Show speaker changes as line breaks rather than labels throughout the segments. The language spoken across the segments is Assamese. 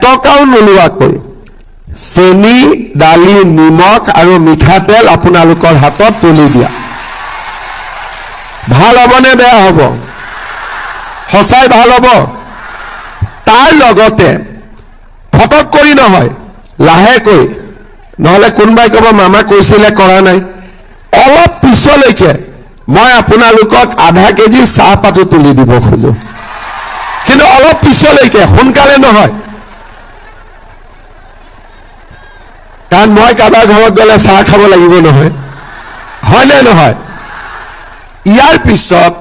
টকাও নোলোৱাকৈ চেনি দালি নিমখ আৰু মিঠাতেল আপোনালোকৰ হাতত তুলি দিয়া ভাল হ'বনে বেয়া হ'ব সঁচাই ভাল হ'ব তাৰ লগতে ফটক কৰি নহয় লাহেকৈ নহলে কোনবাই ক'ব মামা কৈছিলে কৰা নাই অলপ পিছলৈকে মই আপোনালোকক আধা কেজি চাহপাতো তুলি দিব খোজো কিন্তু অলপ পিছলৈকে সোনকালে নহয় কাৰণ মই কাৰোবাৰ ঘৰত গ'লে চাহ খাব লাগিব নহয় হয়নে নহয় ইয়াৰ পিছত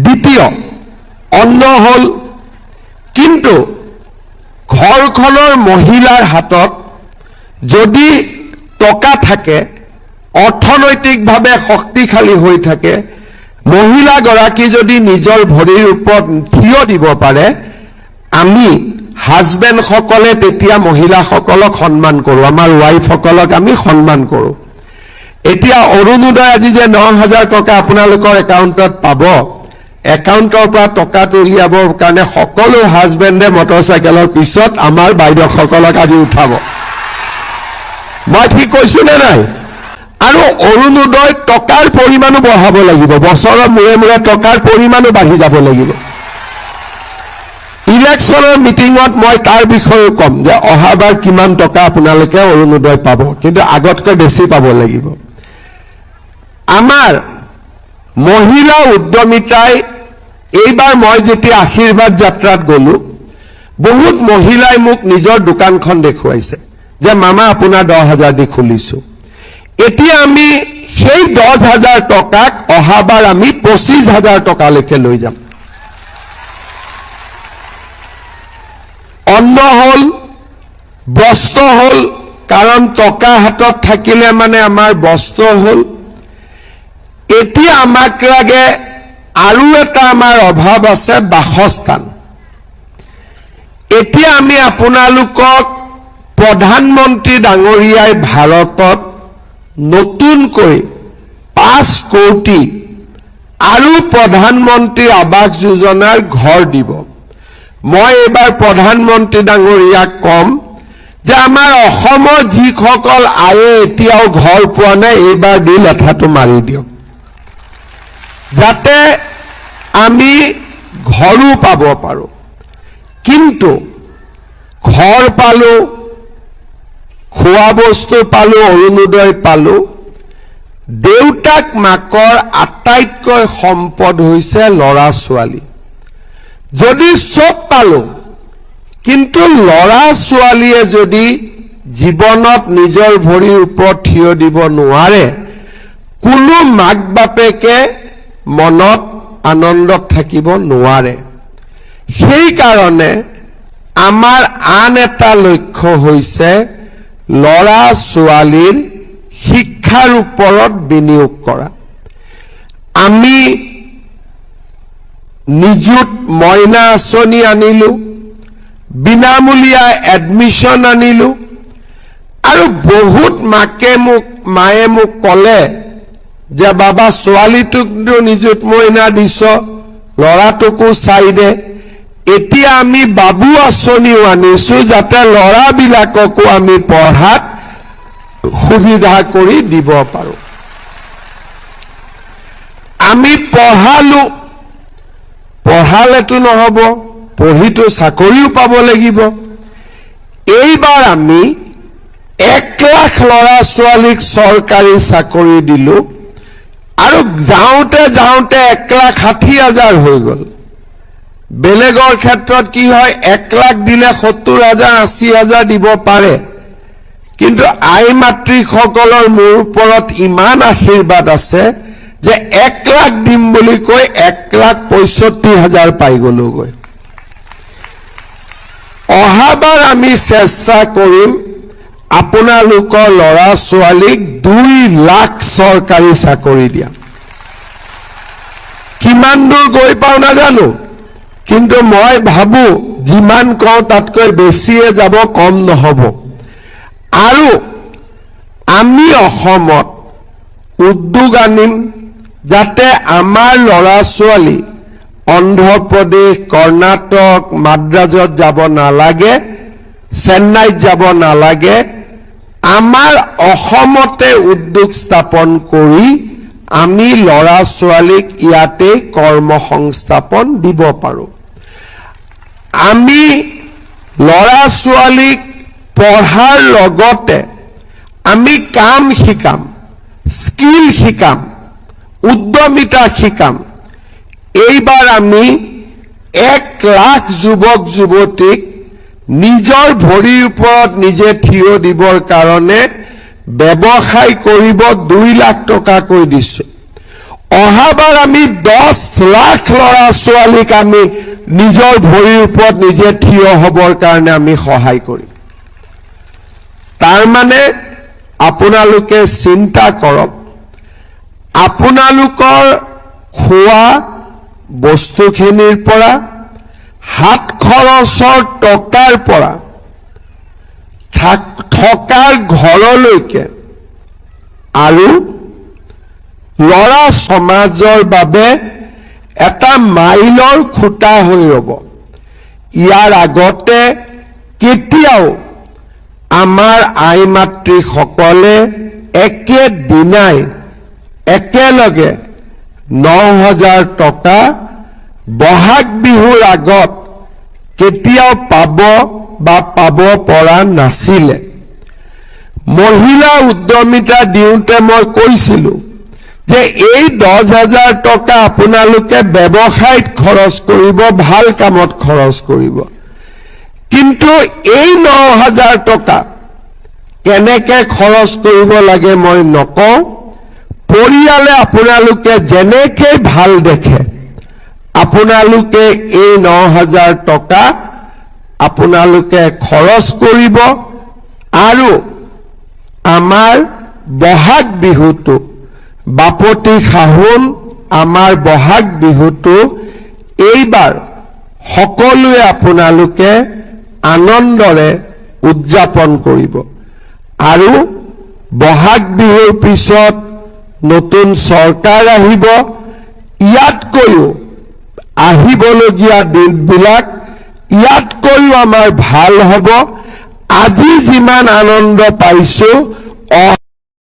দ্বিতীয় অন্ন হল কিন্তু ঘৰখনৰ মহিলাৰ হাতত যদি টকা থাকে অৰ্থনৈতিকভাৱে শক্তিশালী হৈ থাকে মহিলা গৰাকী যদি নিজৰ ভৰিৰ ওপৰত থিয় দিব পাৰে আমি হাজবেণ্ড সকলে তেতিয়া মহিলাসকলক সন্মান কৰোঁ আমাৰ ওয়াইফ সকলক আমি সন্মান কৰোঁ এতিয়া অৰুণোদয় আজি যে ৯,০০০ টকা আপোনালোকৰ একাউণ্টত পাব একাউণ্টৰ পৰা টকাটো উলিয়াবৰ কাৰণে সকলো হাজবেণ্ডে মটৰচাইকেলৰ পিছত আমাৰ বাইদেউসকলক আজি উঠাব মই ঠিক কৈছো নে নাই আৰু অৰুণোদয় টকাৰ পৰিমাণো বঢ়াব লাগিব বছৰৰ মূৰে মূৰে টকাৰ পৰিমাণো বাঢ়ি যাব লাগিব ইলেকশ্যনৰ মিটিঙত মই তাৰ বিষয়ে কম যে অহাবাৰ কিমান টকা আপোনালোকে অৰুণোদয় পাব কিন্তু আগতকৈ বেছি পাব লাগিব আমাৰ মহিলা উদ্যমিতাই এইবাৰ মই যেতিয়া আশীৰ্বাদ যাত্ৰাত গলো বহুত মহিলাই মোক নিজৰ দোকানখন দেখুৱাইছে যে মামা আপোনাৰ 10,000 দি খুলিছো এতিয়া আমি সেই 10,000 টকাক অহাবাৰ আমি 25,000 টকালৈকে লৈ যাম অন্ন হল বস্ত্ৰ হল কাৰণ টকা হাতত থাকিলে মানে আমাৰ বস্ত্ৰ হল এতিয়া আমাক লাগে আৰু এটা আমাৰ অভাৱ আছে বাসস্থান এতিয়া আমি আপোনালোকক প্ৰধানমন্ত্ৰী ডাঙৰীয়াই ভাৰতত নতুনকৈ 5 কোটি আৰু প্ৰধানমন্ত্ৰী আৱাস যোজনাৰ ঘৰ দিব মই এবাৰ প্ৰধানমন্ত্ৰী ডাঙৰীয়াক কম যে আমাৰ অসমৰ যিসকল আয়ে এতিয়াও ঘৰ পোৱা নাই এইবাৰ দি লেঠাটো মাৰি দিয়ক যাতে আমি ঘৰো পাব পাৰো কিন্তু ঘৰ পালো খোৱা বস্তু পালো অৰুণোদয় পালো দেউতাক মাকৰ আটাইতকৈ সম্পদ হৈছে ল'ৰা ছোৱালী যদি সব পালো কিন্তু ল'ৰা ছোৱালীয়ে যদি জীৱনত নিজৰ ভৰিৰ ওপৰত থিয় দিব নোৱাৰে কোনো মাক বাপেকে মনত আনন্দত থাকিব নোৱাৰে সেই কাৰণে আমাৰ আন এটা লক্ষ্য হৈছে ল'ৰা ছোৱালীৰ শিক্ষাৰ ওপৰত বিনিয়োগ কৰা আমি নিযুত মইনা আঁচনি আনিলো বিনামূলীয়া এডমিশন আনিলো আৰু বহুত মায়ে মোক ক'লে যে বাবা ছোৱালীটোক নিযুত মইনা দিছ ল'ৰাটোকো চাই দে এতিয়া আমি বাবু আঁচনিও আনিছো যাতে ল'ৰাবিলাককো আমি পঢ়াত সুবিধা কৰি দিব পাৰো আমি পঢ়ালেতো নহব পঢ়িতো চাকৰিও পাব লাগিব এইবাৰ আমি 1 লাখ ল'ৰা ছোৱালীক চৰকাৰী চাকৰি দিলো আৰু যাওঁতে 1,60,000 হৈ গল বেলেগৰ ক্ষেত্ৰত কি হয় 1 লাখ দিলে 70,000 80,000 দিব পাৰে কিন্তু আই মাতৃসকলৰ মোৰ ওপৰত ইমান আশীৰ্বাদ আছে যে 1 লাখ দিম বুলি কৈ 1,65,000 পাই গলোগৈ অহাবাৰ আমি চেষ্টা কৰিম আপোনালোকৰ ল'ৰা ছোৱালীক 2 লাখ চৰকাৰী চাকৰি দিয়া কিমান দূৰ গৈ পাও নাজানো কিন্তু মই ভাবো যিমান কওঁ তাতকৈ বেছিয়ে যাব কম নহব আৰু আমি অসমত উদ্যোগ আনিম যাতে আমাৰ ল'ৰা ছোৱালী অন্ধ্ৰপ্ৰদেশ, কৰ্ণাটক, মাদ্ৰাজত যাব নালাগে, চেন্নাইত যাব নালাগে, আমাৰ অসমতে উদ্যোগ স্থাপন কৰি আমি ল'ৰা ছোৱালীক ইয়াতে কৰ্মসংস্থাপন দিব পাৰোঁ। আমি ল'ৰা ছোৱালীক পঢ়াৰ লগতে আমি কাম শিকাম, স্কিল শিকাম, উদ্যমিতা শিকাম। এইবাৰ আমি 1 লাখ যুৱক যুৱতীক নিজৰ ভৰিৰ ওপৰত নিজে থিয় দিবৰ কাৰণে ব্যৱসায় কৰিব 2 লাখ টকাকৈ দিছোঁ। অহাবাৰ আমি 10 লাখ ল'ৰা ছোৱালীক আমি নিজৰ ভৰিৰ ওপৰত নিজে থিয় হ'বৰ কাৰণে আমি সহায় কৰিম। তাৰ মানে আপোনালোকে চিন্তা কৰক, আপোনালোকৰ খোৱা বস্তুখিনিৰ পৰা, হাত খৰচৰ টকাৰ পৰা, থকাৰ ঘৰলৈকে আৰু ল'ৰা সমাজৰ বাবে এটা মাইলৰ খুঁটা হৈ ৰ'ব। ইয়াৰ আগতে কেতিয়াও আমাৰ আই মাতৃসকলে একেদিনাই একেলগে 9,000 টকা বহাগ বিহুৰ আগত কেতিয়াও পাব বা পাব পৰা নাছিলে। মহিলা উদ্যমিতা দিওঁতে মই কৈছিলোঁ যে এই 10,000 টকা আপোনালোকে ব্যৱসায়ত খৰচ কৰিব, ভাল কামত খৰচ কৰিব। কিন্তু এই 9,000 টকা কেনেকে খৰচ কৰিব লাগে মই নকওঁ। পৰিয়ালে আপোনালোকে যেনেকৈ ভাল দেখে আপোনালোকে এই 9,000 টকা আপোনালোকে খৰচ কৰিব আৰু আমাৰ বহাগ বিহুটো, বাপতি সাহোন আমাৰ বহাগ বিহুটো এইবাৰ সকলোৱে আপোনালোকে আনন্দৰে উদযাপন কৰিব। আৰু বহাগ বিহুৰ পিছত নতুন চৰকাৰ আহিব, ইয়াতকৈও আহিবলগীয়া দিনবিলাক ইয়াতকৈও আমাৰ ভাল হ'ব। আজি যিমান আনন্দ পাইছোঁ